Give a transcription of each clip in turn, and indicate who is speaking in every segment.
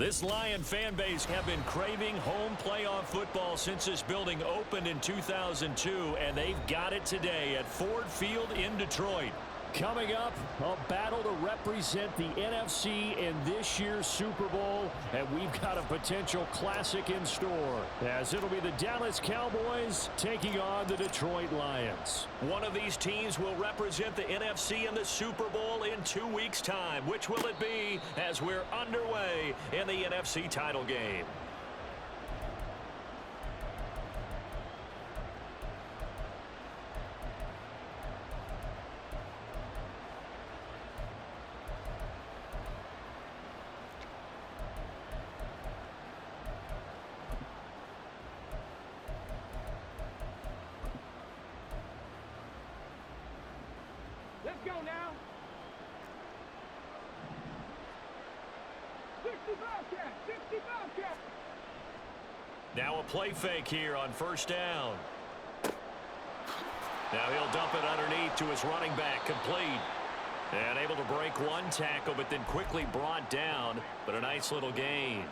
Speaker 1: This Lion fan base have been craving home playoff football since this building opened in 2002, and they've got it today at Ford Field in Detroit. Coming up, a battle to represent the NFC in this year's Super Bowl, and we've got a potential classic in store, as it'll be the Dallas Cowboys taking on the Detroit Lions. One of these teams will represent the NFC in the Super Bowl in 2 weeks' time. Which will it be as we're underway in the NFC title game?
Speaker 2: Let's go now. 60 Bobcat, 60 Bobcat.
Speaker 1: Now a play fake here on first down. Now he'll dump it underneath to his running back, complete. And able to break one tackle, but then quickly brought down, but a nice little gain.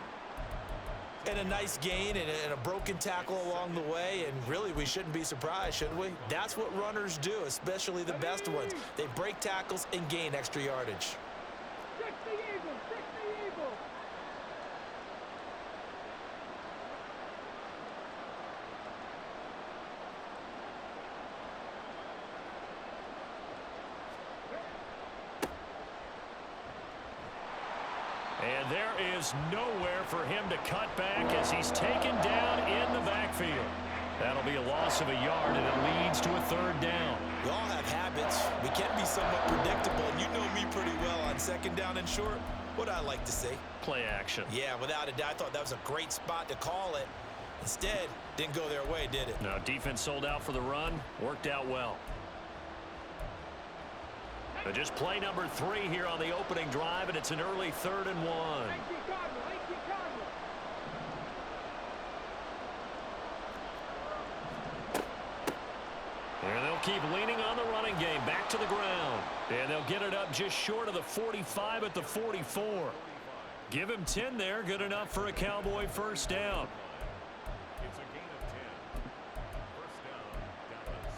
Speaker 3: And a nice gain and a broken tackle along the way, and really we shouldn't be surprised, should we? That's what runners do, especially the best ones. They break tackles and gain extra yardage.
Speaker 2: 60 Eagles, 60 Eagles.
Speaker 1: And there is nowhere for him to cut back as he's taken down in the backfield. That'll be a loss of a yard, and it leads to a third down.
Speaker 3: We all have habits. We can be somewhat predictable, and you know me pretty well on second down and short. What I like to say?
Speaker 1: Play action.
Speaker 3: Yeah, without a doubt, I thought that was a great spot to call it. Instead, didn't go their way, did it?
Speaker 1: No, defense sold out for the run. Worked out well. But just play number 3 here on the opening drive, and it's an early 3rd and 1. And they'll keep leaning on the running game, back to the ground. And they'll get it up just short of the 45 at the 44. Give him 10 there, good enough for a Cowboy first down.
Speaker 4: It's a gain of 10. First down, Dallas.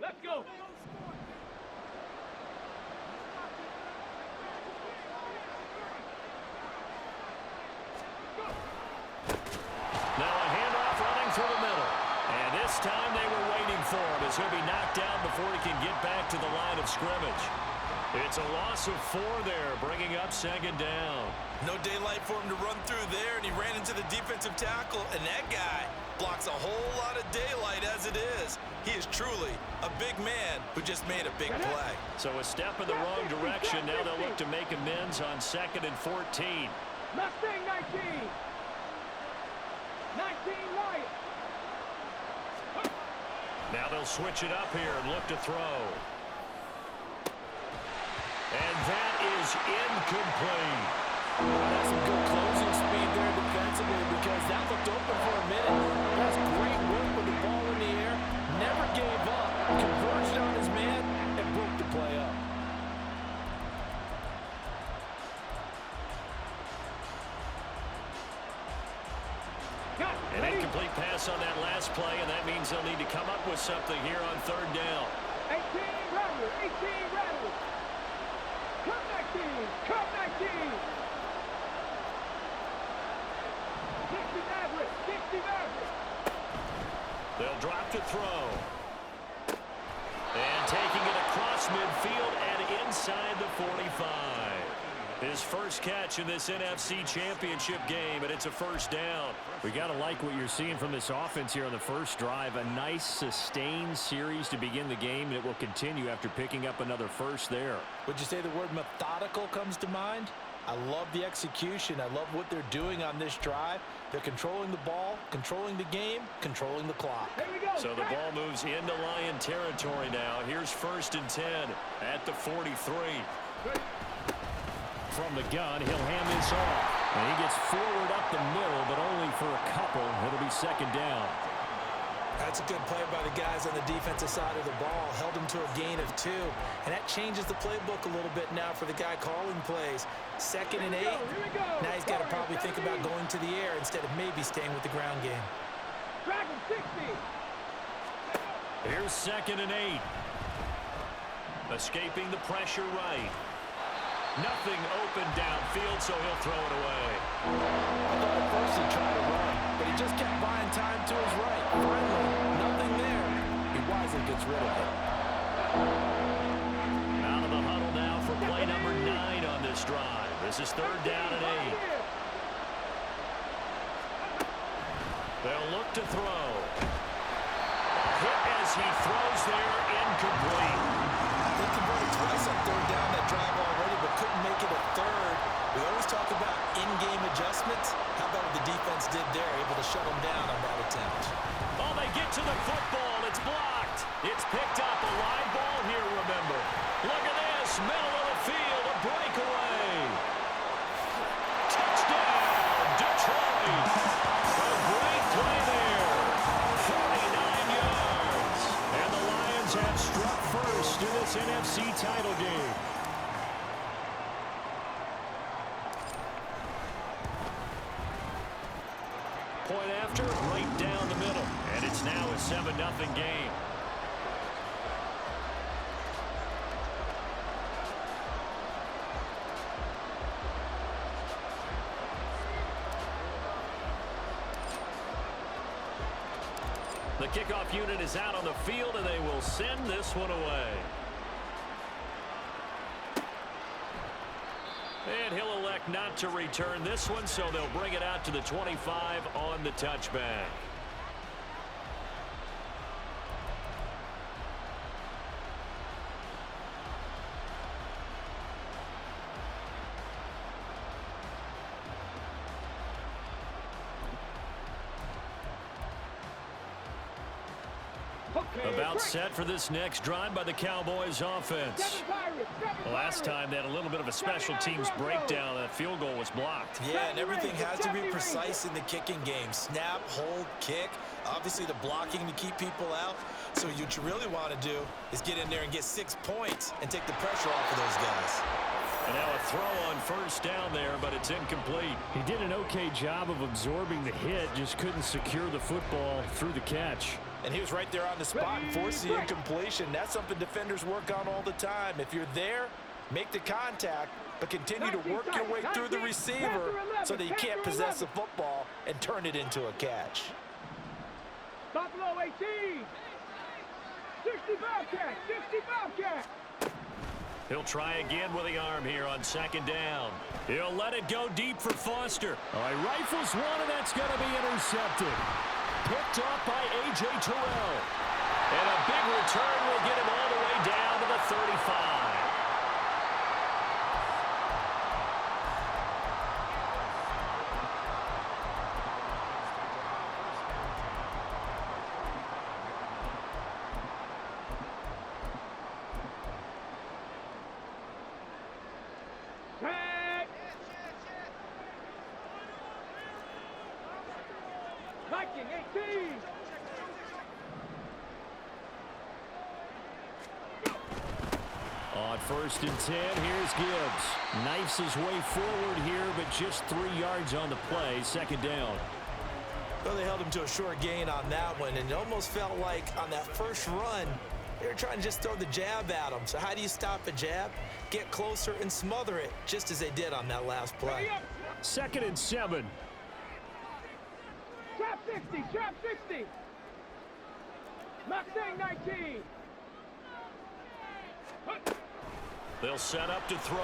Speaker 2: Let's go.
Speaker 1: Now a handoff running through the middle. And this time they were waiting for him as he'll be knocked down before he can get back to the line of scrimmage. It's a loss of 4 there, bringing up second down.
Speaker 3: No daylight for him to run through there, and he ran into the defensive tackle, and that guy blocks a whole lot of daylight as it is. He is truly a big man who just made a big play.
Speaker 1: So a step in the wrong direction. Now they'll look to make amends on 2nd and 14.
Speaker 2: Mustang 19. 19 Lions.
Speaker 1: Now they'll switch it up here and look to throw. And that is incomplete.
Speaker 5: That's some good closing speed there defensively, because that looked open for a minute. That's great work with the ball in the air. Never gave up. Converged on his man and broke the play up.
Speaker 1: Incomplete pass on that last play, and that means they'll need to come up with something here on third down.
Speaker 2: 18 rattle, 18 rattle. Come 19, come 19. 60 average, 60 average.
Speaker 1: They'll drop to throw. And taking it across midfield and inside the 45. His first catch in this NFC Championship game, and it's a first down.
Speaker 5: We got to like what you're seeing from this offense here on the first drive. A nice, sustained series to begin the game, and it will continue after picking up another first there.
Speaker 3: Would you say the word methodical comes to mind? I love the execution. I love what they're doing on this drive. They're controlling the ball, controlling the game, controlling the clock.
Speaker 2: Here we go.
Speaker 1: So the ball moves into Lion territory now. Here's 1st and 10 at the 43.
Speaker 5: From the gun, he'll hand this off. And he gets forward up the middle, but only for a couple. It'll be 2nd down.
Speaker 3: That's a good play by the guys on the defensive side of the ball. Held him to a gain of 2. And that changes the playbook a little bit now for the guy calling plays. 2nd and 8. Now he's got to probably think about going to the air instead of maybe staying with the ground game.
Speaker 2: Dragon 60.
Speaker 1: Here's 2nd and 8. Escaping the pressure right. Nothing open downfield, so he'll throw it away.
Speaker 3: I thought at first he'd try to run, but he just kept buying time to his right. Finally, nothing there. He wisely gets rid of it.
Speaker 1: Out of the huddle now for play number 9 on this drive. This is 3rd down and 8. They'll look to throw. A hit as he throws there, incomplete.
Speaker 3: They converted twice on 3rd down that drive already, but couldn't make it a 3rd. We always talk about in-game adjustments. How about what the defense did there, able to shut them down on that attempt?
Speaker 1: Oh, they get to the football. It's blocked. It's picked up. A live ball here, remember. Look at this. Middle of the field. A breakaway. Touchdown, Detroit. A great play there. 49 yards. And the Lions have struck first in this NFC title game. Point after, right down the middle. And it's now a 7-0 game. The kickoff unit is out on the field, and they will send this one away. And he'll elect not to return this one, so they'll bring it out to the 25 on the touchback. About set for this next drive by the Cowboys offense. Last time they had a little bit of a special teams breakdown. That field goal was blocked.
Speaker 3: Yeah, and everything has to be precise in the kicking game. Snap, hold, kick. Obviously the blocking to keep people out. So what you really want to do is get in there and get 6 points and take the pressure off of those guys.
Speaker 1: And now a throw on 1st down there, but it's incomplete.
Speaker 5: He did an okay job of absorbing the hit, just couldn't secure the football through the catch.
Speaker 3: And he was right there on the spot and forced the incompletion. That's something defenders work on all the time. If you're there, make the contact, but continue to work your way through the receiver so that you can't possess the football and turn it into a catch.
Speaker 2: Buffalo 18. 65 catch, 65 catch.
Speaker 1: He'll try again with the arm here on 2nd down. He'll let it go deep for Foster. All right, rifles one, and that's going to be intercepted. Picked up by A.J. Terrell. And a big return will get him all the way down to the 35.
Speaker 2: Viking 18.
Speaker 5: On 1st and 10, here's Gibbs. Knifes his way forward here, but just 3 yards on the play. 2nd down.
Speaker 3: Well, they held him to a short gain on that one, and it almost felt like on that first run, they were trying to just throw the jab at him. So how do you stop a jab? Get closer and smother it, just as they did on that last play.
Speaker 5: 2nd and 7.
Speaker 2: Trap 60, trap 60. Mustang 19.
Speaker 1: They'll set up to throw.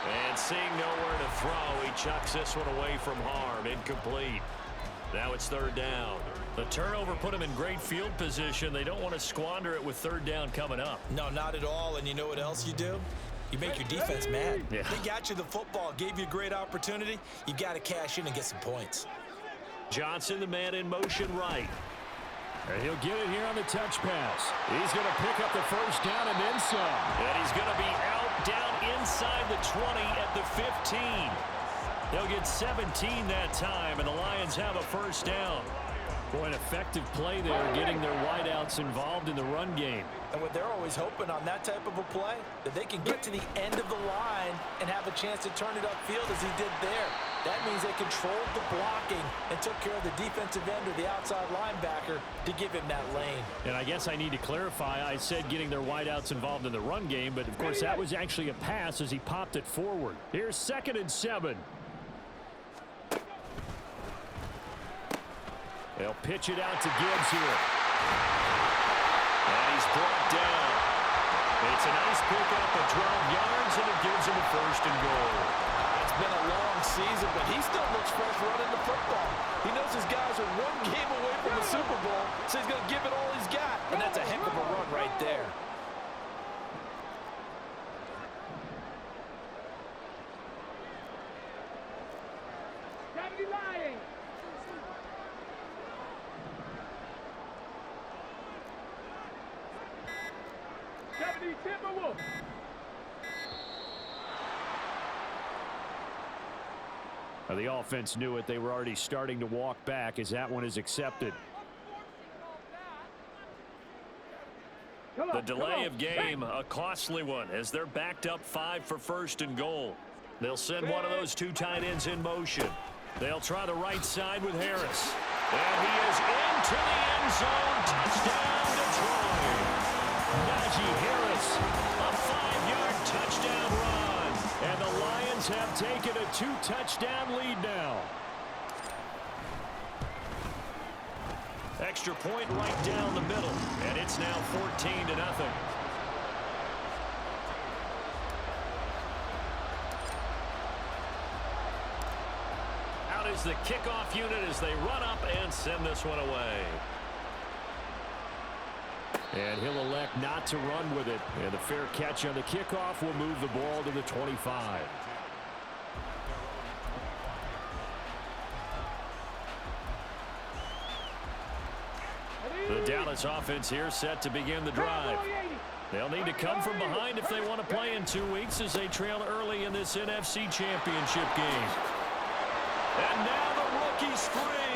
Speaker 1: And seeing nowhere to throw, he chucks this one away from harm. Incomplete. Now it's 3rd down. The turnover put him in great field position. They don't want to squander it with 3rd down coming up.
Speaker 3: No, not at all. And you know what else you do? You make your defense mad.
Speaker 5: Yeah.
Speaker 3: They got you the football, gave you a great opportunity. You got to cash in and get some points.
Speaker 1: Johnson, the man in motion right.
Speaker 5: And he'll get it here on the touch pass. He's going to pick up the 1st down and then some.
Speaker 1: And he's going to be out down inside the 20 at the 15. They'll get 17 that time, and the Lions have a 1st down. Boy, an effective play there, getting their wideouts involved in the run game.
Speaker 3: And what they're always hoping on that type of a play, that they can get to the end of the line and have a chance to turn it upfield as he did there. That means they controlled the blocking and took care of the defensive end or the outside linebacker to give him that lane.
Speaker 5: And I guess I need to clarify, I said getting their wideouts involved in the run game, but of course that was actually a pass as he popped it forward. Here's 2nd and 7. They'll pitch it out to Gibbs here.
Speaker 1: And he's brought down. It's a nice pickup of 12 yards, and it gives him a 1st and goal.
Speaker 3: It's been a long season, but he still looks fresh running the football. He knows his guys are 1 game away from the Super Bowl, so he's going to give it all he's got. And that's a heck of a run right there.
Speaker 2: Lying. Timberwolves.
Speaker 5: The offense knew it. They were already starting to walk back as that one is accepted.
Speaker 1: The delay of game, a costly one, as they're backed up 5 for 1st and goal. They'll send one of those 2 tight ends in motion. They'll try the right side with Harris. And he is into the end zone. Touchdown, Detroit. Najee Harris, a 5-yard touchdown run. And the Lions have taken a 2-touchdown lead now. Extra point right down the middle, and it's now 14-0. Out is the kickoff unit as they run up and send this one away.
Speaker 5: And he'll elect not to run with it. And the fair catch on the kickoff will move the ball to the 25. The Dallas offense here set to begin the drive. They'll need to come from behind if they want to play in 2 weeks as they trail early in this NFC Championship game. And now the rookie's free.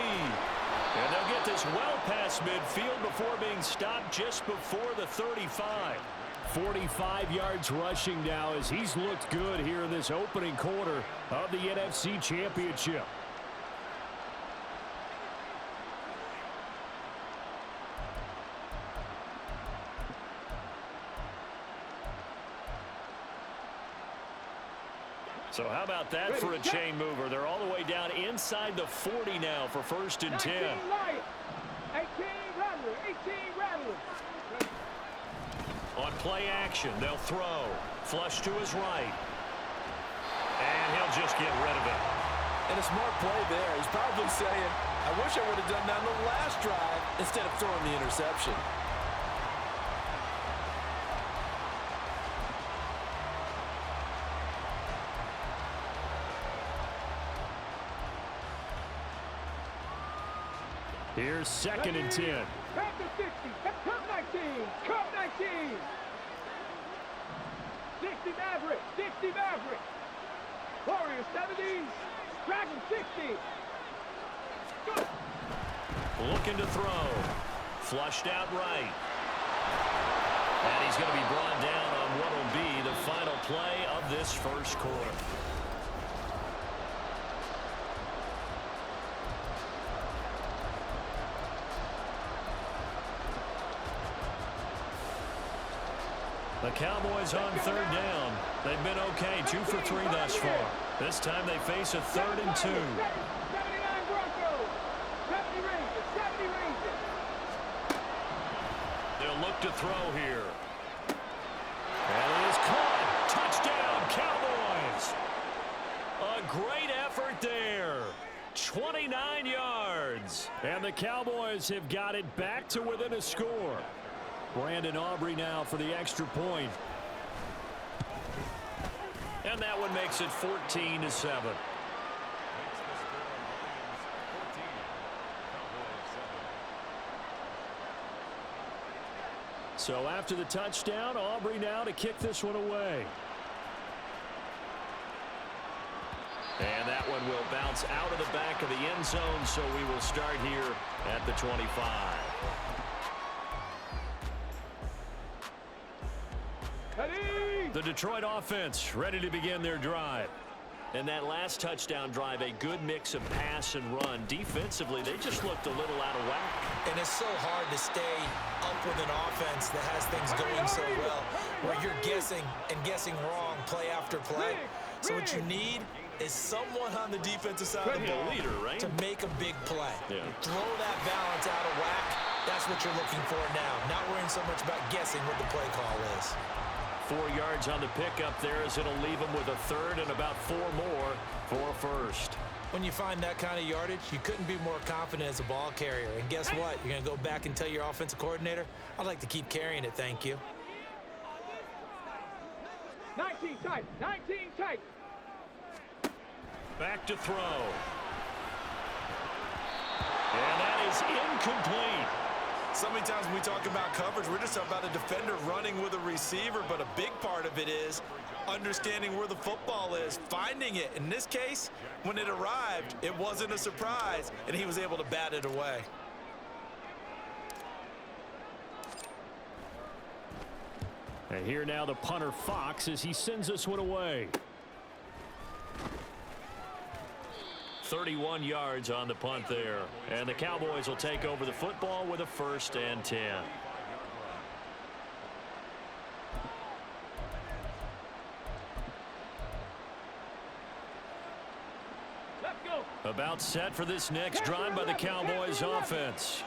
Speaker 5: And they'll get this well past midfield before being stopped just before the 35. 45 yards rushing now as he's looked good here in this opening quarter of the NFC Championship. So how about that for a chain mover? They're all the way down inside the 40 now for 1st and 10.
Speaker 2: 18 Rattler, 18 Rattler.
Speaker 1: On play action, they'll throw. Flush to his right. And he'll just get rid of it.
Speaker 3: And a smart play there. He's probably saying, I wish I would have done that on the last drive instead of throwing the interception.
Speaker 5: Here's 2nd and 10.
Speaker 2: Back to 60. Cup 19. Cup 19. 60 Maverick. 60 Maverick. Warriors 70. Dragon 60. Go.
Speaker 1: Looking to throw. Flushed out right. And he's going to be brought down on what will be the final play of this 1st quarter. The Cowboys on third down. They've been okay, 2 for 3 thus far. This time they face a 3rd and 2.
Speaker 2: 79 Broncos. 70 Rangers. 70 Rangers.
Speaker 1: They'll look to throw here. And it is caught. Touchdown, Cowboys. A great effort there. 29 yards. And the Cowboys have got it back to within a score. Brandon Aubrey now for the extra point. And that one makes it 14-7. So after the touchdown, Aubrey now to kick this one away. And that one will bounce out of the back of the end zone, so we will start here at the 25. The Detroit offense ready to begin their drive. And that last touchdown drive, a good mix of pass and run. Defensively, they just looked a little out of whack.
Speaker 3: And it's so hard to stay up with an offense that has things going so well, where you're guessing and guessing wrong play after play. So what you need is someone on the defensive side of the ball to make a big play.
Speaker 1: Yeah.
Speaker 3: Throw that balance out of whack. That's what you're looking for now. Not worrying so much about guessing what the play call is.
Speaker 1: 4 yards on the pickup there as it'll leave them with a 3rd and about 4 more for a first.
Speaker 3: When you find that kind of yardage, you couldn't be more confident as a ball carrier. And guess what? You're going to go back and tell your offensive coordinator, I'd like to keep carrying it, thank you.
Speaker 2: 19 tight. 19 tight.
Speaker 1: Back to throw. And that is incomplete.
Speaker 3: So many times when we talk about coverage, we're just talking about a defender running with a receiver, but a big part of it is understanding where the football is, finding it. In this case, when it arrived, it wasn't a surprise, and he was able to bat it away.
Speaker 1: And here now the punter Fox as he sends this one away. 31 yards on the punt there. And the Cowboys will take over the football with a 1st and 10.
Speaker 2: Let's go.
Speaker 1: About set for this next drive by the Cowboys offense.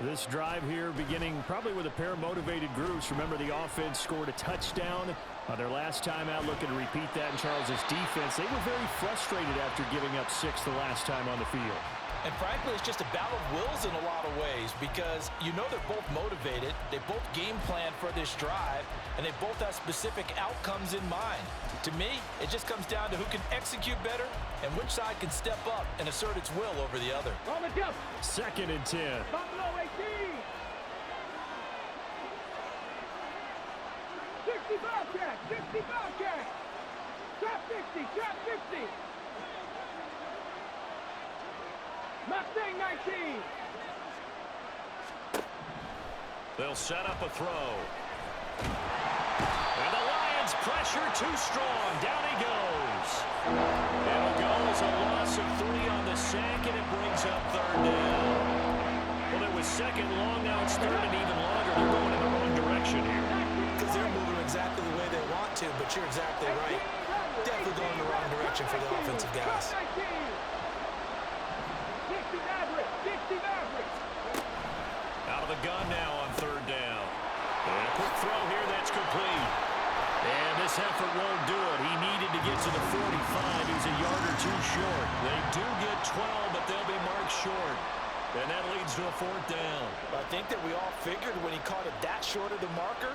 Speaker 1: This drive here beginning probably with a pair of motivated groups. Remember, the offense scored a touchdown their last time out. Looking to repeat that in Charles's defense. They were very frustrated after giving up 6 the last time on the field.
Speaker 3: And frankly, it's just a battle of wills in a lot of ways because you know they're both motivated. They both game plan for this drive, and they both have specific outcomes in mind. To me, it just comes down to who can execute better and which side can step up and assert its will over the other.
Speaker 2: On the jump.
Speaker 1: 2nd and 10.
Speaker 2: Buffalo 18. 65 catch. 65 catch. Trap 50. Trap 50. Mustang 19.
Speaker 1: They'll set up a throw. And the Lions pressure too strong. Down he goes. It'll go as a loss of 3 on the sack, and it brings up 3rd down. Well, it was 2nd long. Now it's 3rd and even longer. They're going in the wrong direction here.
Speaker 3: Because they're moving exactly the way they want to, but you're exactly right. Definitely going in the wrong direction for the offensive guys.
Speaker 1: Out of the gun now on 3rd down. And a quick throw here that's complete. And this effort won't do it. He needed to get to the 45. He's a yard or 2 short. They do get 12, but they'll be marked short. And that leads to a 4th down.
Speaker 3: I think that we all figured when he caught it that short of the marker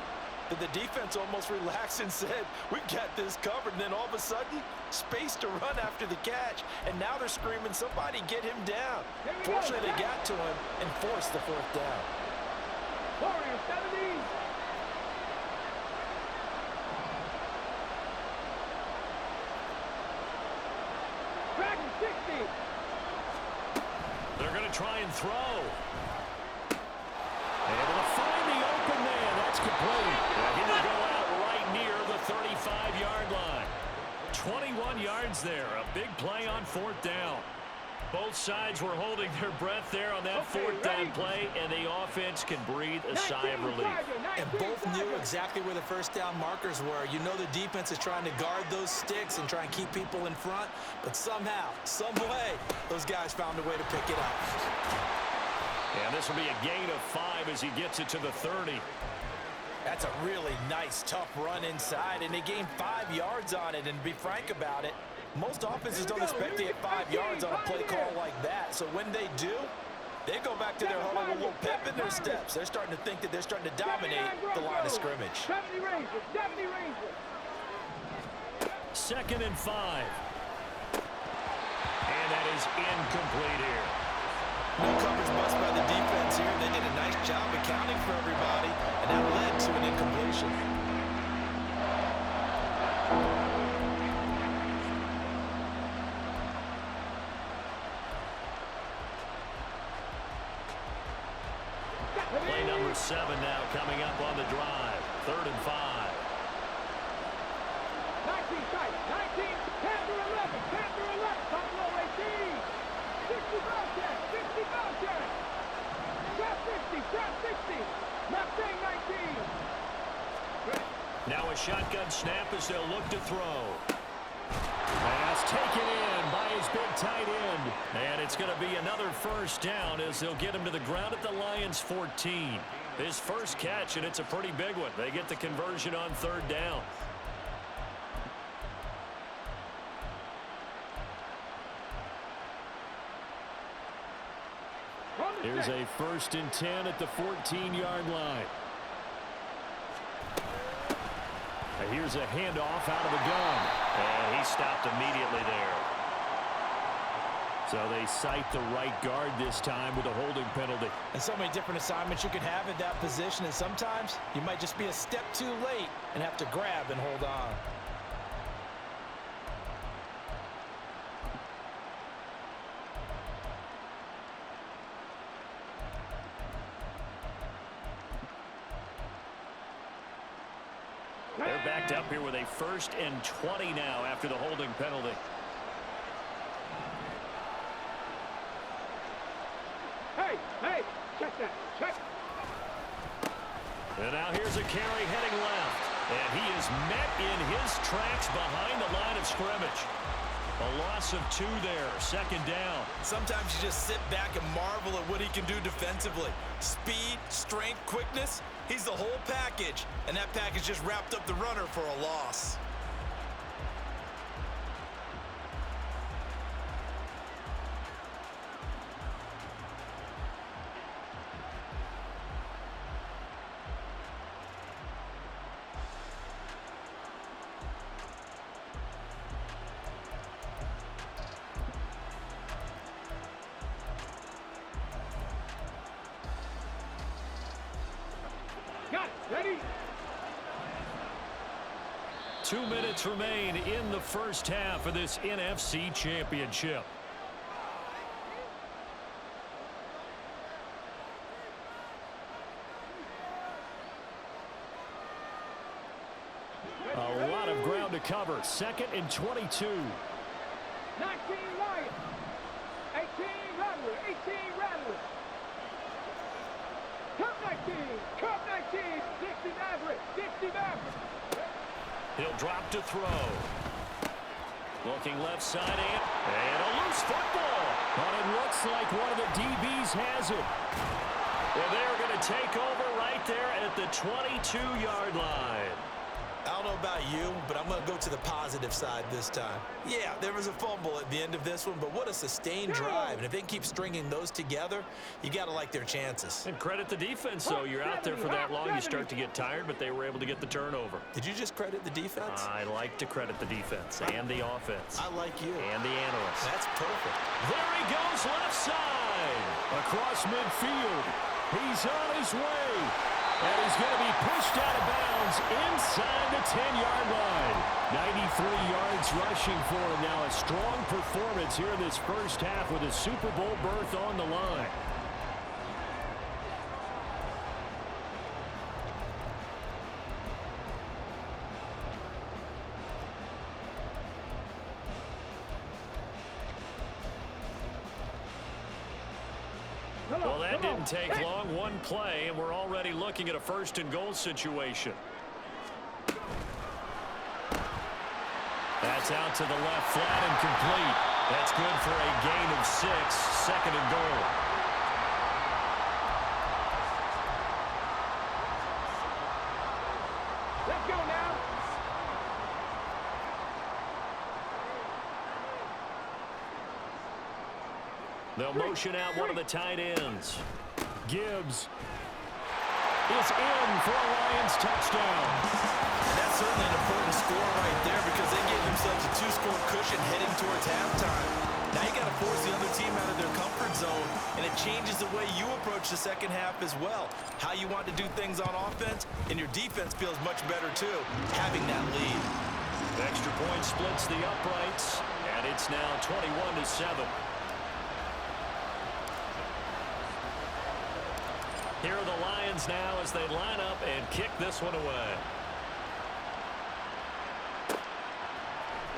Speaker 3: that the defense almost relaxed and said, we've got this covered. And then all of a sudden, space to run after the catch. And now they're screaming, somebody get him down. Fortunately, they got to him and forced the 4th down.
Speaker 2: Warriors 70. Dragon 60.
Speaker 1: They're going to try and throw. Able to find the open man. That's complete. And he will go out right near the 35-yard line. 21 yards there. A big play on 4th down. Both sides were holding their breath there on that 4th down play, and the offense can breathe a sigh of relief.
Speaker 3: And both knew exactly where the first down markers were. You know the defense is trying to guard those sticks and try and keep people in front, but somehow, some way, those guys found a way to pick it up.
Speaker 1: And this will be a gain of 5 as he gets it to the 30.
Speaker 3: That's a really nice, tough run inside, and they gained 5 yards on it. And to be frank about it, most offenses don't expect to get 5 yards on a play call like that. So when they do, they go back to their huddle with a little pep in their steps. They're starting to think that they're starting to dominate the line of scrimmage.
Speaker 2: 70 Rangers, 70 Rangers.
Speaker 1: 2nd and 5. And that is incomplete here.
Speaker 3: No coverage bust by the defense here. They did a nice job accounting for everybody, and that led to an incompletion.
Speaker 1: Play number 7 now coming up on the drive. 3rd and 5.
Speaker 2: 19 tight, 19, Panther 11, Panther 11, Buffalo 18. 60 Bobcat, 60 Bobcat. Trap 60, trap 60. Mustang 19.
Speaker 1: Now a shotgun snap as they'll look to throw. Pass taken in by his big tight end. And it's going to be another first down as they'll get him to the ground at the Lions' 14. His first catch, and it's a pretty big one. They get the conversion on 3rd down. Here's a 1st and 10 at the 14-yard line. And here's a handoff out of the gun. And he stopped immediately there. So they cite the right guard this time with a holding penalty.
Speaker 3: And so many different assignments you could have at that position, and sometimes you might just be a step too late and have to grab and hold on.
Speaker 1: They're backed up here with a 1st and 20 now after the holding penalty.
Speaker 2: Hey, check that, check.
Speaker 1: And now here's a carry heading left. And he is met in his tracks behind the line of scrimmage. A loss of 2 there, 2nd down.
Speaker 3: Sometimes you just sit back and marvel at what he can do defensively. Speed, strength, quickness. He's the whole package, and that package just wrapped up the runner for a loss.
Speaker 2: Got it, ready.
Speaker 1: 2 minutes remain in the first half of this NFC Championship. A lot of ground to cover. 2nd and 22.
Speaker 2: 19 Lions. 18 Rattler, 18 Rattler. Cup 19, Cup 19, 60 Maverick, 60 Maverick.
Speaker 1: He'll drop to throw. Looking left side and a loose football. But it looks like one of the DBs has it. And they're going to take over right there at the 22-yard line.
Speaker 3: I don't know about you, but I'm going to go to the positive side this time. Yeah, there was a fumble at the end of this one, but what a sustained drive. And if they keep stringing those together, you got to like their chances.
Speaker 1: And credit the defense, though. You're out there for that long, you start to get tired, but they were able to get the turnover.
Speaker 3: Did you just credit the defense?
Speaker 1: I like to credit the defense and the offense.
Speaker 3: I like you.
Speaker 1: And the analysts.
Speaker 3: That's perfect.
Speaker 1: There he goes left side. Across midfield. He's on his way. And he's going to be pushed out of bounds inside the 10-yard line. 93 yards rushing for him now. A strong performance here in this first half with a Super Bowl berth on the line. Well, that
Speaker 2: Come on.
Speaker 1: didn't take long. One play, and we're already looking at a first-and-goal situation. That's out to the left, flat and complete. That's good for a gain of 6, second and goal.
Speaker 2: Let's go now.
Speaker 1: They'll motion out one of the tight ends. Gibbs is in for a Lions touchdown.
Speaker 3: And that's certainly an important score right there because they gave themselves a 2-score cushion heading towards halftime. Now you got to force the other team out of their comfort zone, and it changes the way you approach the second half as well. How you want to do things on offense, and your defense feels much better too, having that lead.
Speaker 1: Extra point splits the uprights, and it's now 21-7. Here are the Lions now as they line up and kick this one away.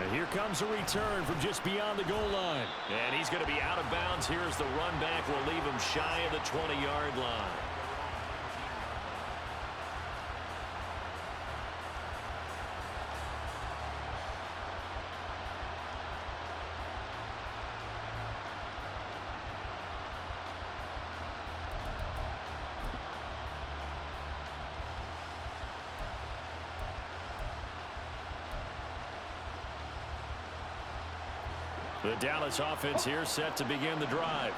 Speaker 1: And here comes a return from just beyond the goal line. And he's going to be out of bounds. Here's the run back. Will leave him shy of the 20-yard line. The Dallas offense here set to begin the drive.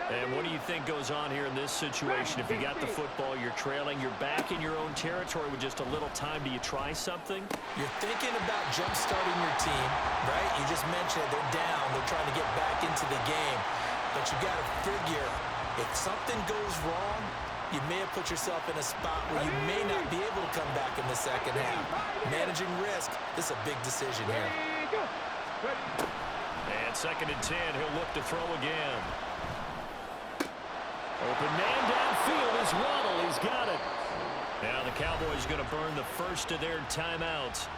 Speaker 1: And what do you think goes on here in this situation? If you got the football, you're trailing, you're back in your own territory with just a little time. Do you try something?
Speaker 3: You're thinking about jump-starting your team, right? You just mentioned it. They're down. They're trying to get back into the game. But you got to figure, if something goes wrong, you may have put yourself in a spot where you may not be able to come back in the second half. Managing risk, this is a big decision here.
Speaker 1: And second and 10, he'll look to throw again. Open man downfield is Waddle. He's got it. Now the Cowboys going to burn the first of their timeouts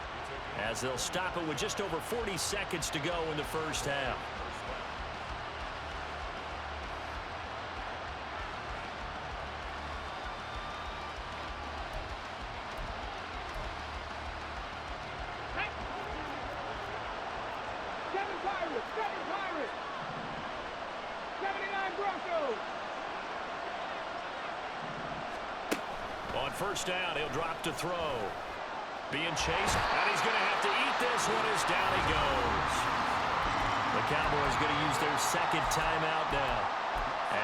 Speaker 1: as they'll stop it with just over 40 seconds to go in the first half.
Speaker 2: Seven Pirates. 79 Broncos.
Speaker 1: On first down, he'll drop to throw. Being chased, and he's going to have to eat this one as down he goes. The Cowboys going to use their second timeout now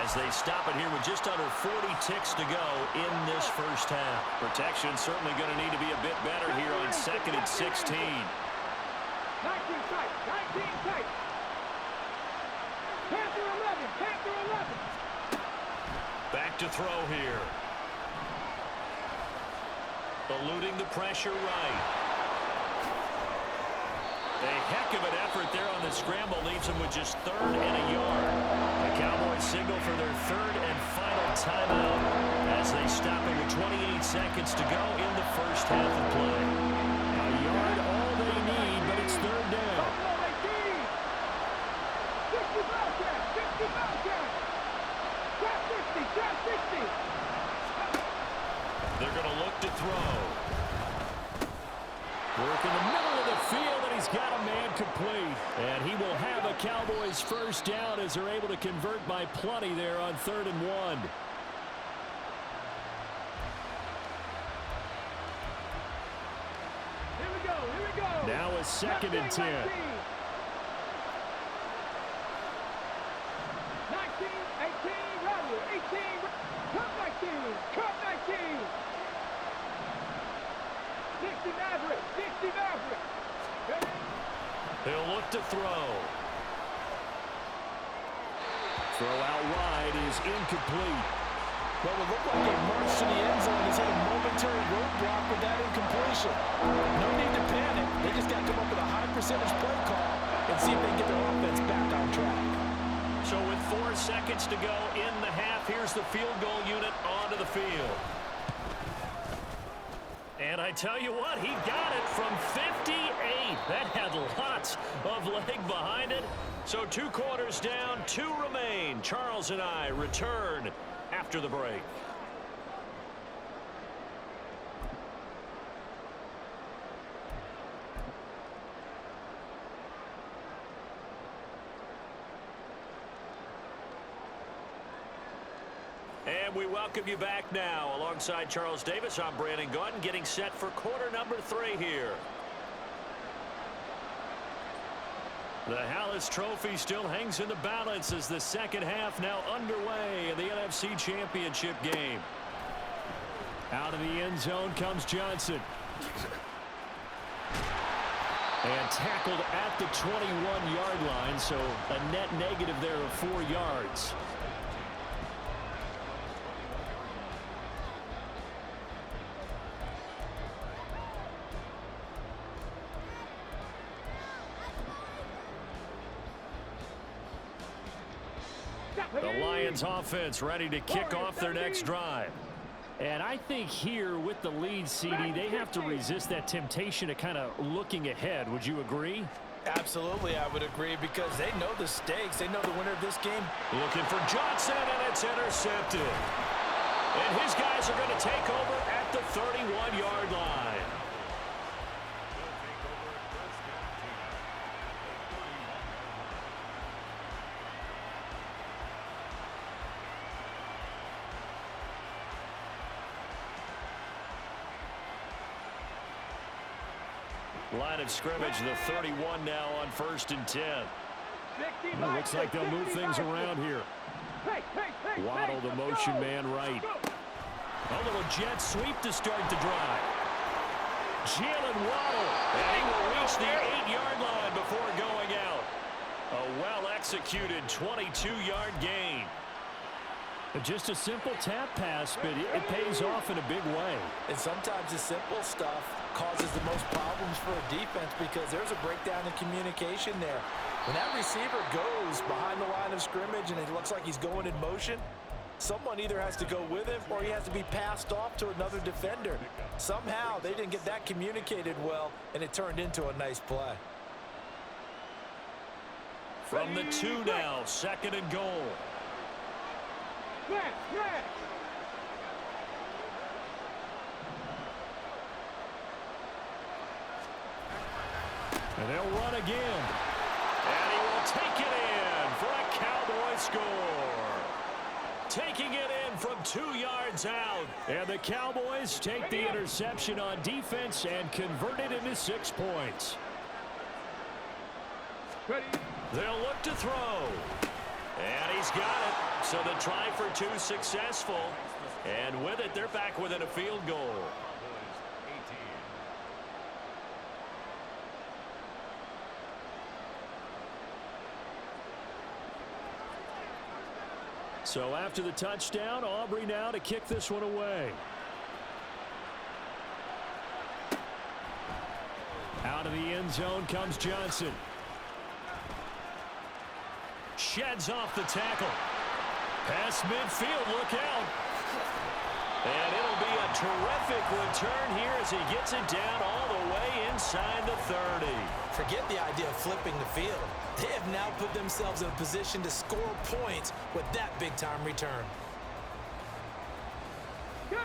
Speaker 1: as they stop it here with just under 40 ticks to go in this first half. Protection certainly going to need to be a bit better here on second and 16.
Speaker 2: 19 tight. 19 tight. Panther 11. Panther 11.
Speaker 1: Back to throw here. Eluding the pressure right. A heck of an effort there on the scramble leaves him with just third and a yard. The Cowboys signal for their third and final timeout as they stop it with 28 seconds to go in the first half of play. A yard all they need, but it's third down.
Speaker 2: 60 Bobcats. 60 Bobcats. Trap 60. Trap 60.
Speaker 1: They're going to look to throw. Work in the middle of the field, and he's got a man complete. And he will have a Cowboys first down as they're able to convert by plenty there on 3rd and 1.
Speaker 2: Here we go. Here we go.
Speaker 1: Now a 2nd and 10.
Speaker 2: 19, 18, rattle, 18, cut 19, cut 19. 60 Maverick, 60 Maverick.
Speaker 1: He'll look to throw. Throw out wide is incomplete.
Speaker 3: Well, it looked like a march to the end zone has hit a momentary roadblock with that incompletion. No need to panic. They just got to come up with a high percentage play call and see if they can get their offense back on track.
Speaker 1: So with 4 seconds to go in the half, here's the field goal unit onto the field. And
Speaker 5: And I tell you what, he got it from 58. That had lots of leg behind it. So 2 quarters down, 2 remain. Charles and I return after the break. And we welcome you back now. Alongside Charles Davis, I'm Brandon Gaudin, getting set for quarter number 3 here. The Hallis Trophy still hangs in the balance as the second half now underway in the NFC Championship game. Out of the end zone comes Johnson. And tackled at the 21-yard line, so a net negative there of 4 yards. The Lions offense ready to kick off their next drive. And I think here with the lead, CD, they have to resist that temptation of kind of looking ahead. Would you agree?
Speaker 3: Absolutely, I would agree, because they know the stakes. They know the winner of this game.
Speaker 5: Looking for Johnson, and it's intercepted. And his guys are going to take over at the 31-yard line. Line of scrimmage, the 31 now on 1st and 10. Well, looks like they'll move things around here. Waddle, the motion man right. A little jet sweep to start the drive. Jalen Waddle, and he will reach the 8-yard line before going out. A well-executed 22-yard gain. Just a simple tap pass, but it pays off in a big way.
Speaker 3: And sometimes the simple stuff causes the most problems for a defense, because there's a breakdown in communication there. When that receiver goes behind the line of scrimmage and it looks like he's going in motion, someone either has to go with him or he has to be passed off to another defender. Somehow they didn't get that communicated well, and it turned into a nice play.
Speaker 5: From the 2 now, 2nd and goal. And they'll run again. And he will take it in for a Cowboy score. Taking it in from 2 yards out. And the Cowboys take the interception on defense and convert it into 6 points. They'll look to throw. And he's got it. So the try for 2 successful. And with it, they're back within a field goal. So after the touchdown, Aubrey now to kick this one away. Out of the end zone comes Johnson. Sheds off the tackle. Past midfield, look out. And it'll be a terrific return here as he gets it down all the way inside the 30.
Speaker 3: Forget the idea of flipping the field. They have now put themselves in a position to score points with that big-time return.
Speaker 2: Go!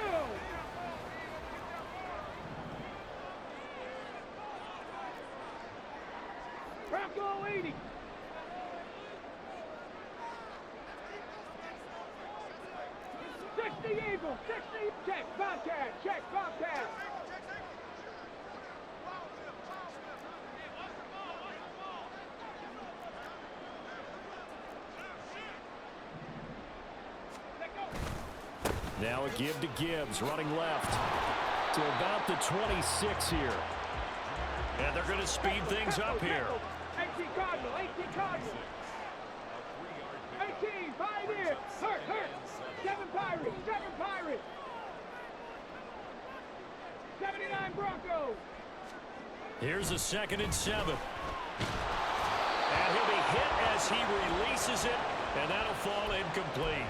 Speaker 2: Bronco 80. Eagle, 60, check, Bobcat.
Speaker 5: Now a give to Gibbs, running left to about the 26 here. And they're going to speed things up here.
Speaker 2: 18 Cardinal. 18, 5 in. Hurt. 7 Pirates. 79 Broncos.
Speaker 5: Here's a 2nd and 7. And he'll be hit as he releases it, and that'll fall incomplete.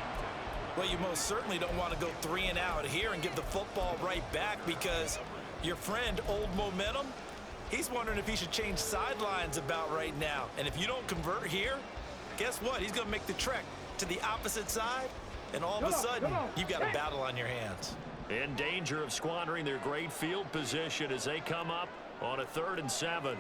Speaker 3: Well, you most certainly don't want to go 3 and out here and give the football right back, because Your friend, Old Momentum, he's wondering if he should change sidelines about right now. And if you don't convert here, guess what? He's going to make the trek to the opposite side, and all of a sudden, you've got a battle on your hands.
Speaker 5: In danger of squandering their great field position as they come up on a 3rd and 7.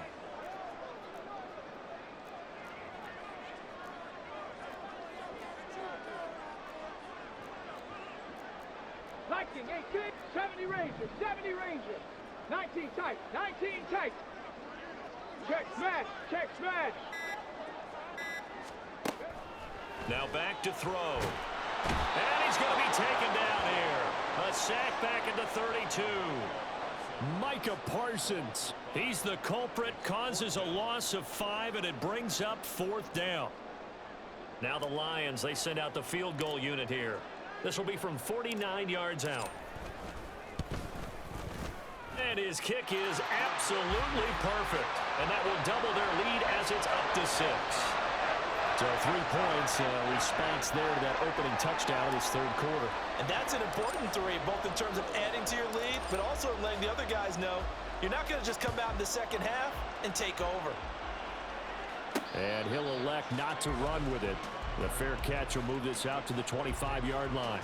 Speaker 2: Liking 18, 70 Rangers, 70 Rangers. 19 tight, 19 tight. Check smash, check smash.
Speaker 5: Now back to throw. And he's going to be taken down here. A sack back at the 32. Micah Parsons. He's the culprit, causes a loss of 5, and it brings up 4th down. Now the Lions, they send out the field goal unit here. This will be from 49 yards out. And his kick is absolutely perfect. And that will double their lead as it's up to 6. So 3 points, response there to that opening touchdown in this 3rd quarter.
Speaker 3: And that's an important 3, both in terms of adding to your lead, but also letting the other guys know you're not going to just come out in the second half and take over.
Speaker 5: And he'll elect not to run with it. The fair catch will move this out to the 25-yard line.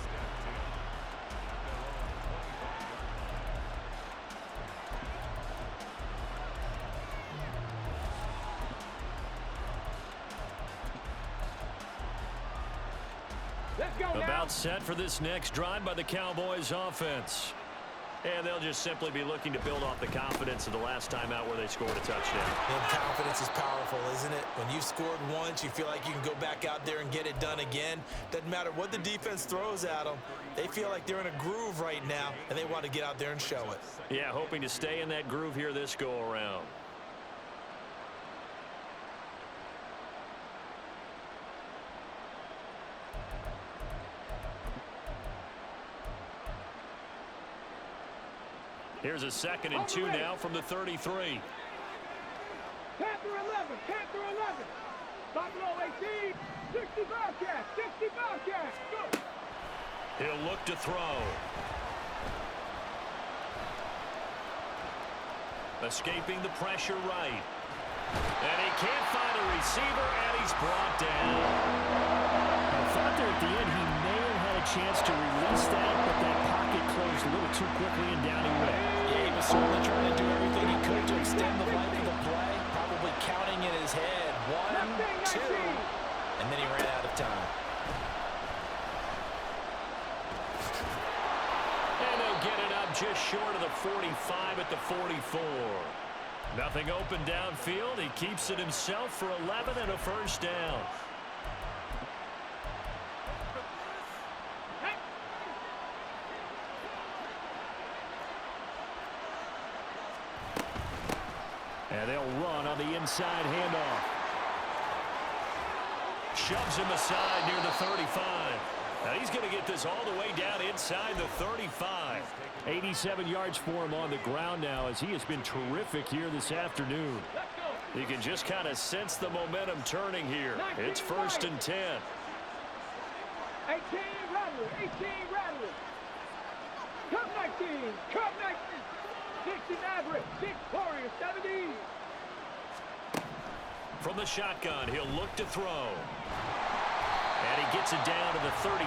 Speaker 2: Let's go now.
Speaker 5: About set for this next drive by the Cowboys offense. And they'll just simply be looking to build off the confidence of the last time out where they scored a touchdown.
Speaker 3: And confidence is powerful, isn't it? When you've scored once, you feel like you can go back out there and get it done again. Doesn't matter what the defense throws at them. They feel like they're in a groove right now, and they want to get out there and show it.
Speaker 5: Yeah, hoping to stay in that groove here this go-around. Here's a 2nd and 2 now from the 33.
Speaker 2: Panther 11, Panther 11. Buffalo 18, 60 Bobcat, 60 Bobcat. Go.
Speaker 5: He'll look to throw. Escaping the pressure right. And he can't find a receiver, and he's brought down. I thought there at the end he may have had a chance to release that, but that pocket closed a little too quickly, and down he went.
Speaker 3: Yeah, he was certainly trying to do everything he could to extend the life of the play, probably counting in his head. 1, 2, and then he ran out of time.
Speaker 5: And they'll get it up just short of the 45 at the 44. Nothing open downfield. He keeps it himself for 11 and a 1st down. And they'll run on the inside handoff. Shoves him aside near the 35. Now he's going to get this all the way down inside the 35. 87 yards for him on the ground now as he has been terrific here this afternoon. You can just kind of sense the momentum turning here. It's 1st and 10.
Speaker 2: 18 Rattler, 18 Rattler. Come 19, come 19. 60 Maverick, 6 Warriors, 70.
Speaker 5: From the shotgun, he'll look to throw. And he gets it down to the 32.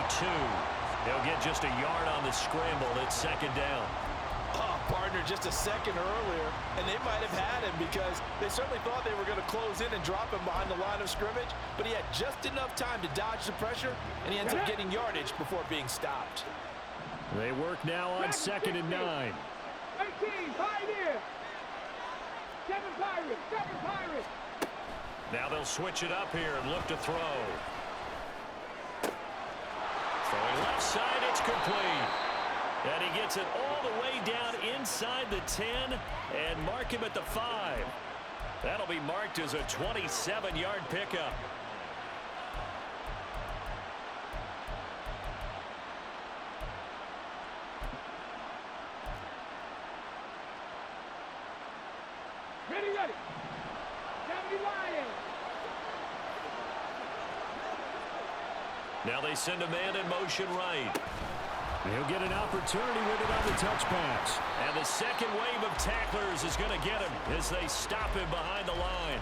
Speaker 5: He'll get just a yard on the scramble. It's 2nd down.
Speaker 3: Oh, partner, just a second earlier, and they might have had him because they certainly thought they were going to close in and drop him behind the line of scrimmage, but he had just enough time to dodge the pressure, and he ends up getting yardage before being stopped.
Speaker 5: They work now on 2nd and 9.
Speaker 2: 18, Pioneer. 7 Pirates, 7 Pirates.
Speaker 5: Now they'll switch it up here and look to throw. Throwing left side, it's complete. And he gets it all the way down inside the 10 and mark him at the 5. That'll be marked as a 27-yard pickup.
Speaker 2: Ready, ready. 70 Lions.
Speaker 5: Now they send a man in motion right.
Speaker 1: He'll get an opportunity with it on the touch pass. And the second wave of tacklers is going to get him as they stop him behind the line.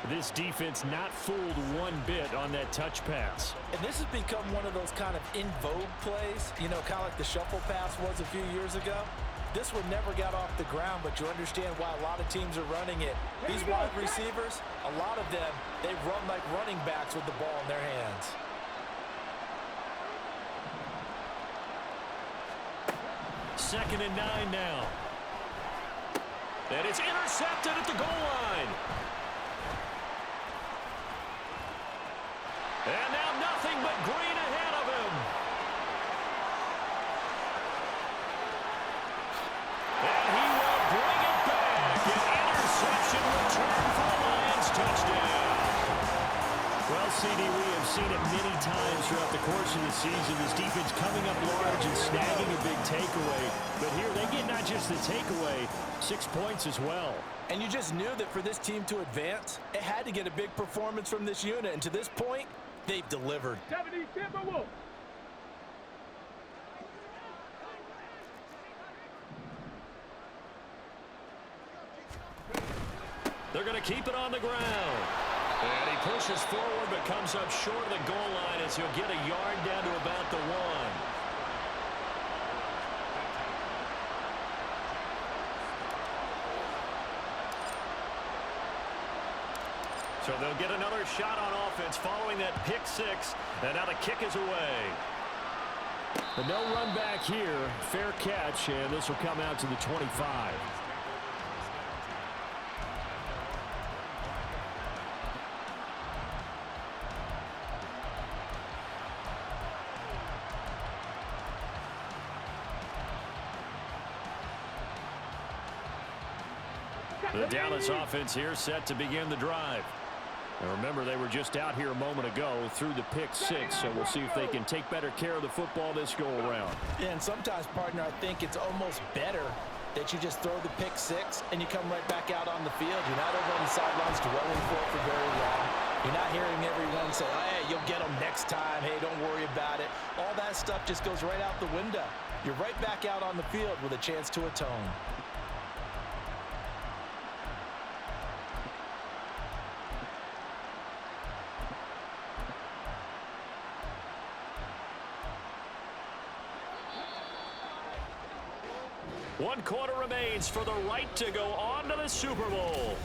Speaker 1: This defense not fooled one bit on that touch pass.
Speaker 3: And this has become one of those kind of in vogue plays, you know, kind of like the shuffle pass was a few years ago. This one never got off the ground, but you understand why a lot of teams are running it. These wide receivers, a lot of them, they run like running backs with the ball in their hands.
Speaker 1: Second and 9 now. And it's intercepted at the goal line. And now nothing but green ahead of him. And he will bring it back. An interception return for the Lions touchdown. Well, CD, we have seen it many times throughout the course of the season. This defense coming up large and snagging a big takeaway. But here they get not just the takeaway, 6 points as well.
Speaker 3: And you just knew that for this team to advance, it had to get a big performance from this unit. And to this point, they've delivered.
Speaker 2: 70 Timberwolves.
Speaker 1: They're going to keep it on the ground. And he pushes forward but comes up short of the goal line as he'll get a yard down to about the 1. So they'll get another shot on offense following that pick 6. And now the kick is away. But no run back here. Fair catch, and this will come out to the 25. The Dallas offense here set to begin the drive. And remember, they were just out here a moment ago through the pick 6, so we'll see if they can take better care of the football this go-around.
Speaker 3: Yeah, and sometimes, partner, I think it's almost better that you just throw the pick 6 and you come right back out on the field. You're not over on the sidelines dwelling for very long. You're not hearing everyone say, oh, hey, you'll get them next time. Hey, don't worry about it. All that stuff just goes right out the window. You're right back out on the field with a chance to atone.
Speaker 1: One quarter remains for the right to go on to the Super Bowl.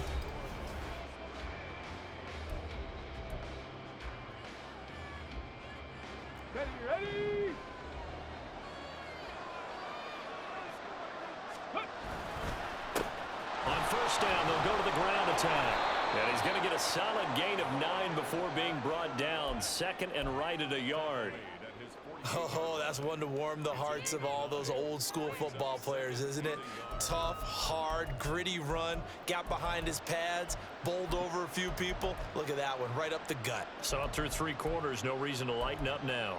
Speaker 2: Ready?
Speaker 1: On first down, they'll go to the ground attack. And he's going to get a solid gain of 9 before being brought down. Second and right at a yard.
Speaker 3: Oh, that's one to warm the hearts of all those old school football players, isn't it? Tough, hard, gritty run, got behind his pads, bowled over a few people. Look at that one, right up the gut.
Speaker 1: So up through 3 quarters, no reason to lighten up now.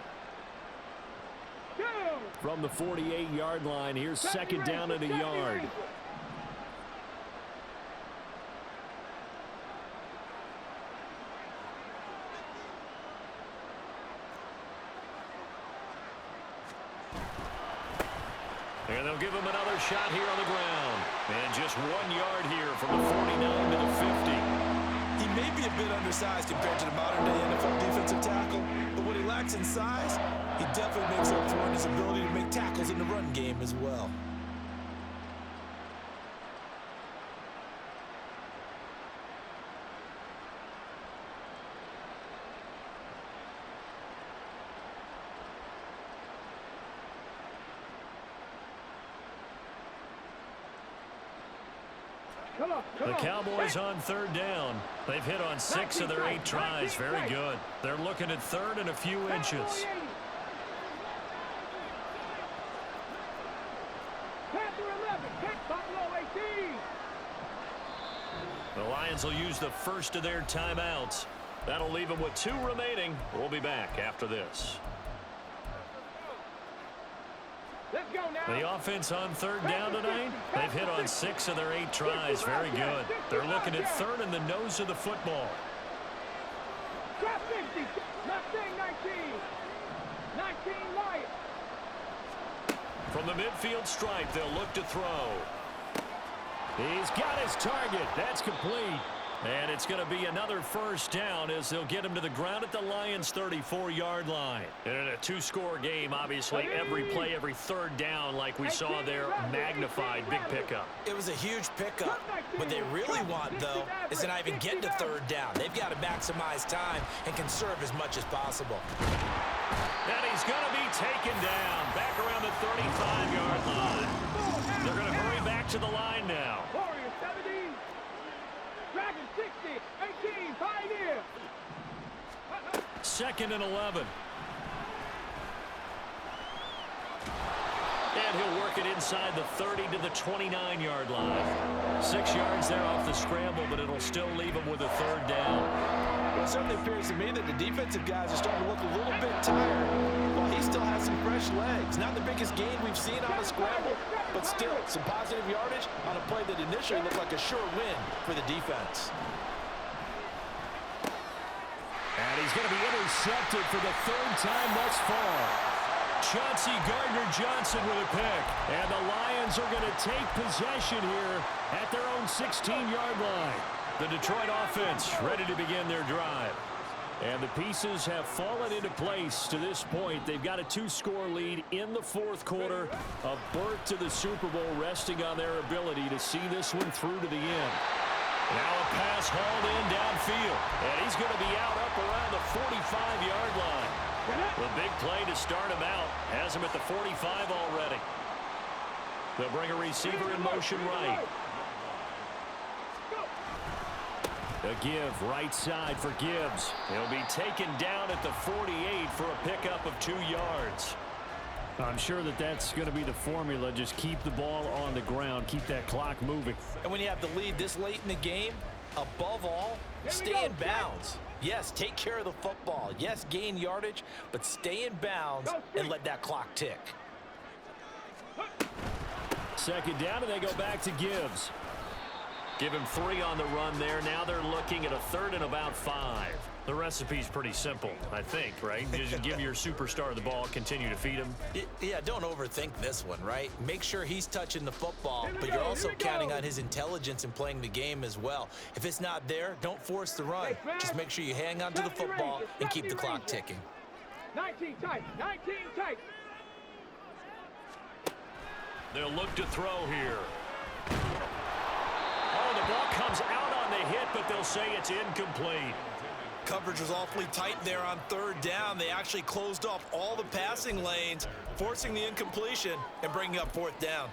Speaker 1: From the 48-yard line, here's second down at a yard. And they'll give him another shot here on the ground. And just 1 yard here from the 49 to the 50.
Speaker 3: He may be a bit undersized compared to the modern-day NFL defensive tackle, but what he lacks in size, he definitely makes up for in his ability to make tackles in the run game as well.
Speaker 1: The Cowboys on third down. They've hit on 6 of their 8 tries. Very good. They're looking at third and a few inches. The Lions will use the first of their timeouts. That'll leave them with 2 remaining. We'll be back after this. The offense on third down tonight, they've hit on 6 of their 8 tries. Very good. They're looking at third in the nose of the football.
Speaker 2: Drop 50. Mustang 19. 19 Lions.
Speaker 1: From the midfield stripe, they'll look to throw. He's got his target. That's complete. And it's going to be another first down as they'll get him to the ground at the Lions' 34-yard line. And in a two-score game, obviously, every play, every third down, like we saw there, magnified, big pickup.
Speaker 3: It was a huge pickup. What they really want, though, is to not even get to third down. They've got to maximize time and conserve as much as possible.
Speaker 1: And he's going to be taken down back around the 35-yard line. They're going to hurry back to the line now.
Speaker 2: Warriors 70, Dragon 60, 18, Pioneer.
Speaker 1: 2nd and 11. And he'll work it inside the 30 to the 29-yard line. 6 yards there off the scramble, but it'll still leave him with a third down.
Speaker 3: Well, it certainly appears to me that the defensive guys are starting to look a little bit tired, while he still has some fresh legs. Not the biggest gain we've seen on a scramble, but still some positive yardage on a play that initially looked like a sure win for the defense.
Speaker 1: And he's going to be intercepted for the third time thus far. Chauncey Gardner-Johnson with a pick. And the Lions are going to take possession here at their own 16-yard line. The Detroit offense ready to begin their drive. And the pieces have fallen into place to this point. They've got a 2-score lead in the fourth quarter. A berth to the Super Bowl resting on their ability to see this one through to the end. Now a pass hauled in downfield. And he's going to be out up around the 45-yard line. The big play to start him out. Has him at the 45 already. They'll bring a receiver in motion right. A give right side for Gibbs. He'll be taken down at the 48 for a pickup of 2 yards. I'm sure that that's going to be the formula. Just keep the ball on the ground. Keep that clock moving.
Speaker 3: And when you have the lead this late in the game, above all, stay in bounds. Yes, take care of the football. Yes, gain yardage, but stay in bounds and let that clock tick.
Speaker 1: 2nd down, and they go back to Gibbs. Give him 3 on the run there. Now they're looking at a 3rd and about 5. The recipe's pretty simple, I think, right? Just give your superstar the ball, continue to feed him.
Speaker 3: Yeah, don't overthink this one, right? Make sure he's touching the football, but you're also counting on his intelligence in playing the game as well. If it's not there, don't force the run. Just make sure you hang on to the football and keep the clock ticking.
Speaker 2: 19 tight, 19 tight.
Speaker 1: They'll look to throw here. Oh, the ball comes out on the hit, but they'll say it's incomplete.
Speaker 3: Coverage was awfully tight there on 3rd down. They actually closed off all the passing lanes, forcing the incompletion and bringing up 4th down.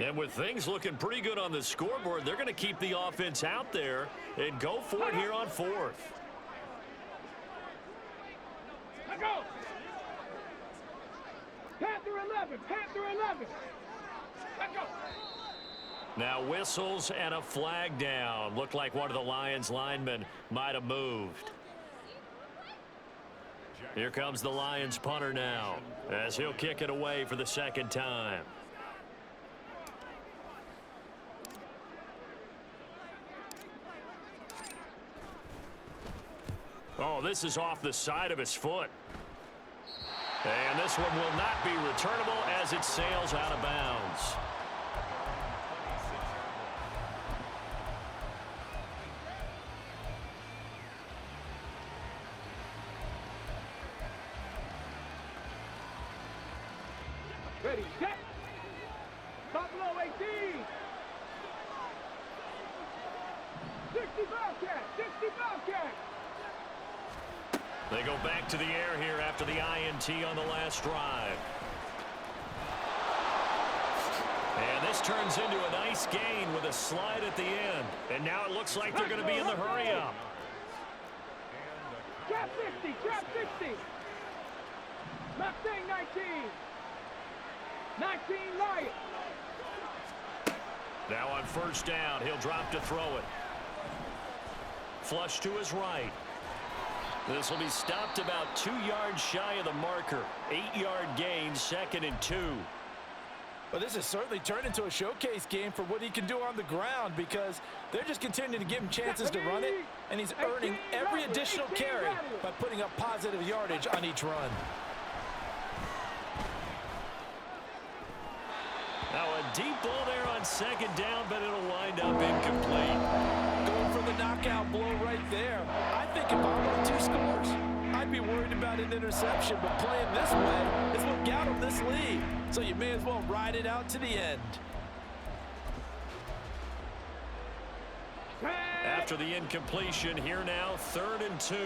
Speaker 1: And with things looking pretty good on the scoreboard, they're going to keep the offense out there and go for it here on 4th.
Speaker 2: Let's go. Panther 11, Panther 11. Let's go.
Speaker 1: Now whistles and a flag down. Looked like one of the Lions linemen might have moved. Here comes the Lions punter now as he'll kick it away for the 2nd time. Oh, this is off the side of his foot. And this one will not be returnable as it sails out of bounds.
Speaker 2: Ready, set. Buffalo 18. Bobcat, 60 Bobcat.
Speaker 1: They go back to the air here after the INT on the last drive. And this turns into a nice gain with a slide at the end. And now it looks like they're going to be in the hurry-up.
Speaker 2: Trap 60, trap 60. Mustang 19. 19 Lion.
Speaker 1: Now on first down, he'll drop to throw it. Flush to his right. This will be stopped about 2 yards shy of the marker. 8-yard gain, 2nd and 2.
Speaker 3: Well, this has certainly turned into a showcase game for what he can do on the ground because they're just continuing to give him chances to run it, and he's earning every additional carry by putting up positive yardage on each run.
Speaker 1: Now a deep ball there on 2nd down, but it'll wind up incomplete.
Speaker 3: Going for the knockout blow right there. I think if I were 2 scores, I'd be worried about an interception, but playing this way is what got him this lead. So you may as well ride it out to the end.
Speaker 1: After the incompletion, here now, 3rd and 2.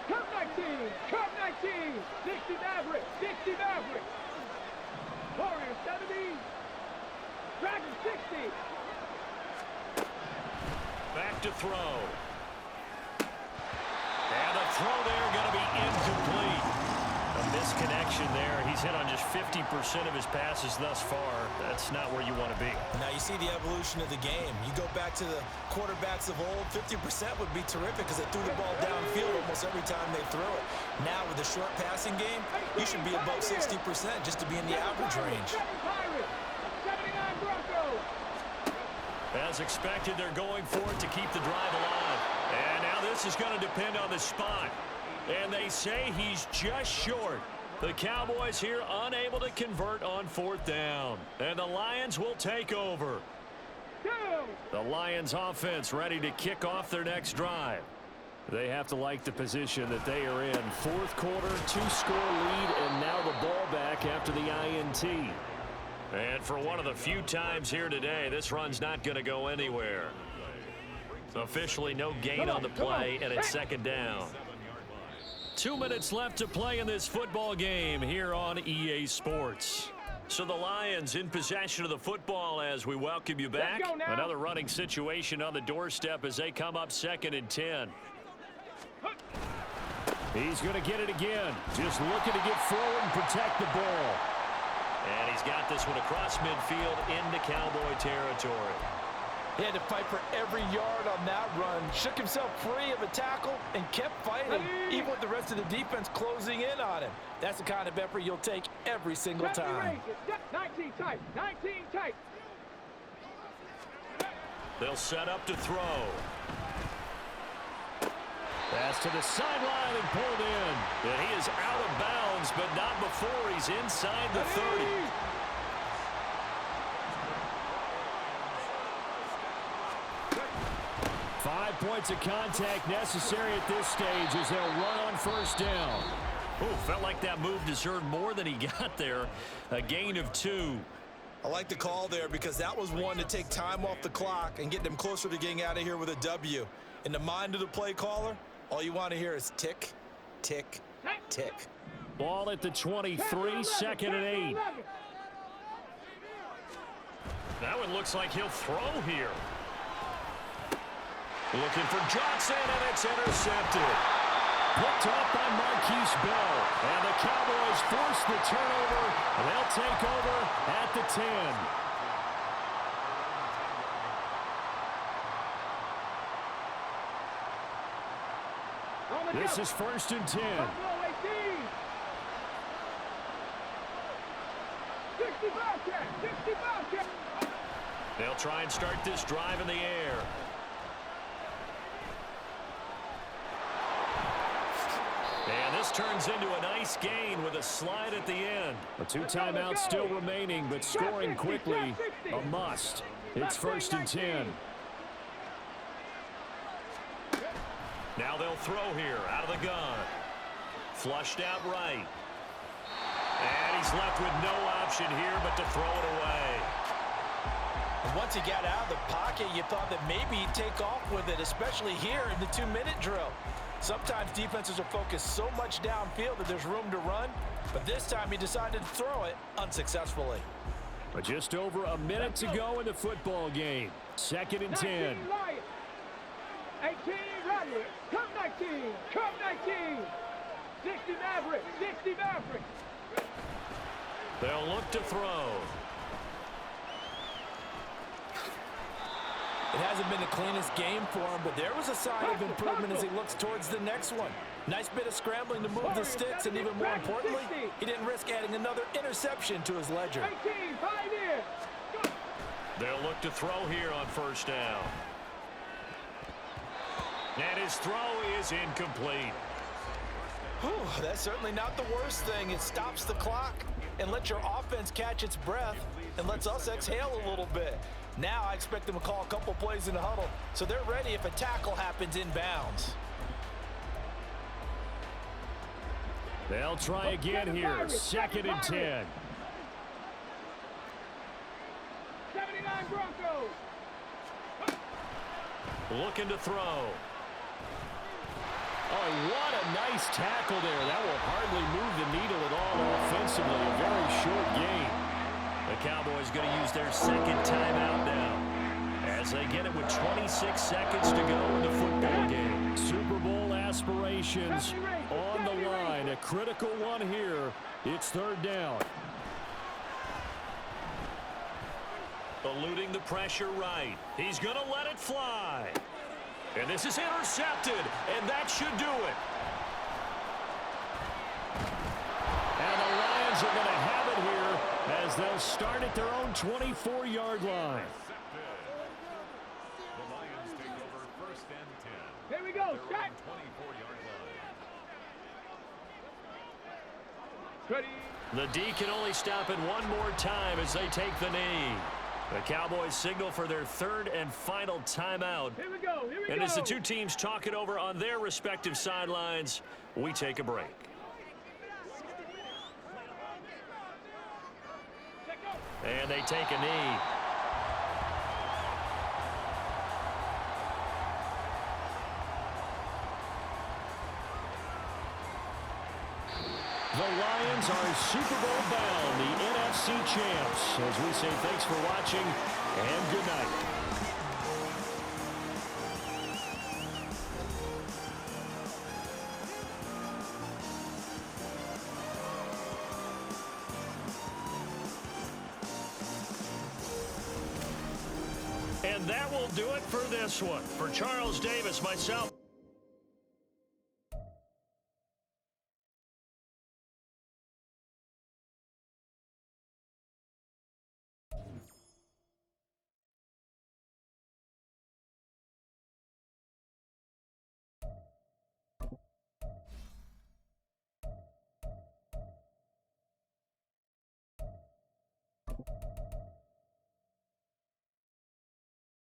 Speaker 2: Cup 19, Cup 19. 60 Maverick, 60 Maverick. Warrior 70. Dragon 60.
Speaker 1: Back to throw. And the throw there going to be incomplete. A misconnection there. He's hit on just 50% of his passes thus far. That's not where you want to be.
Speaker 3: Now you see the evolution of the game. You go back to the quarterbacks of old, 50% would be terrific because they threw the ball downfield almost every time they throw it. Now with the short passing game, you should be above 60% just to be in the average range.
Speaker 2: 79 Broncos.
Speaker 1: As expected, they're going for it to keep the drive alive. And now this is going to depend on the spot. And they say he's just short. The Cowboys here unable to convert on 4th down. And the Lions will take over. The Lions offense ready to kick off their next drive. They have to like the position that they are in. 4th quarter, 2-score lead, and now the ball back after the INT. And for one of the few times here today, this run's not going to go anywhere. Officially no gain on the play, and it's 2nd down. 2 minutes left to play in this football game here on EA Sports. So the Lions in possession of the football as we welcome you back. Another running situation on the doorstep as they come up 2nd and 10. He's going to get it again. Just looking to get forward and protect the ball. And he's got this one across midfield into Cowboy territory.
Speaker 3: He had to fight for every yard on that run. Shook himself free of a tackle and kept fighting, even with the rest of the defense closing in on him. That's the kind of effort you'll take every single time.
Speaker 2: 19 tight, 19 tight.
Speaker 1: They'll set up to throw. Pass to the sideline and pulled in. And he is out of bounds, but not before he's inside the 30. 5 points of contact necessary at this stage as they'll run on 1st down. Ooh, felt like that move deserved more than he got there. A gain of 2.
Speaker 3: I like the call there because that was one to take time off the clock and get them closer to getting out of here with a W. In the mind of the play caller, all you want to hear is tick, tick, tick.
Speaker 1: Ball at the 23, 2nd and 8. That one looks like he'll throw here. Looking for Johnson, and it's intercepted. Picked up by Marquise Bell. And the Cowboys force the turnover. They'll take over at the 10. This is 1st and 10.
Speaker 2: 60 Bobcat, 60 Bobcat.
Speaker 1: They'll try and start this drive in the air. And this turns into a nice gain with a slide at the end. A 2 timeouts still remaining, but scoring quickly, a must. It's 1st and 10. Now they'll throw here out of the gun. Flushed out right. And he's left with no option here but to throw it away.
Speaker 3: And once he got out of the pocket, you thought that maybe he'd take off with it, especially here in the 2-minute drill. Sometimes defenses are focused so much downfield that there's room to run, but this time he decided to throw it unsuccessfully.
Speaker 5: But just over a minute to go in the football game. 2nd and 10.
Speaker 2: 19 Lions. 18 Rattlers. Come 19. Come 19. 60 Mavericks. 60 Mavericks.
Speaker 5: They'll look to throw.
Speaker 3: It hasn't been the cleanest game for him, but there was a sign of improvement as he looks towards the next one. Nice bit of scrambling to move the sticks, and even more importantly, he didn't risk adding another interception to his ledger.
Speaker 2: 18, 5 in.
Speaker 5: They'll look to throw here on 1st down. And his throw is incomplete.
Speaker 3: Whew, that's certainly not the worst thing. It stops the clock and lets your offense catch its breath and lets us exhale a little bit. Now I expect them to call a couple plays in the huddle so they're ready if a tackle happens inbounds.
Speaker 5: They'll try again here. 2nd and 10.
Speaker 2: 79 Broncos.
Speaker 5: Looking to throw. Oh, what a nice tackle there. That will hardly move the needle at all offensively. A very short game. The Cowboys going to use their 2nd timeout now as they get it with 26 seconds to go in the football game. Super Bowl aspirations on the line. A critical one here. It's 3rd down. Eluding the pressure right. He's going to let it fly. And this is intercepted, and that should do it. And the Lions are going to have it here as they'll start at their own 24-yard line.
Speaker 4: The Lions take over 1st and 10.
Speaker 2: Here we go.
Speaker 4: Their
Speaker 2: Set.
Speaker 4: own 24-yard line.
Speaker 2: Ready.
Speaker 5: The D can only stop it one more time as they take the knee. The Cowboys signal for their 3rd and final timeout.
Speaker 2: Here we go. Here we go.
Speaker 5: And as the two teams talk it over on their respective sidelines, we take a break. And they take a knee. The Lions are Super Bowl bound, the NFC champs. As we say thanks for watching and good night. And that will do it for this one. For Charles Davis, myself.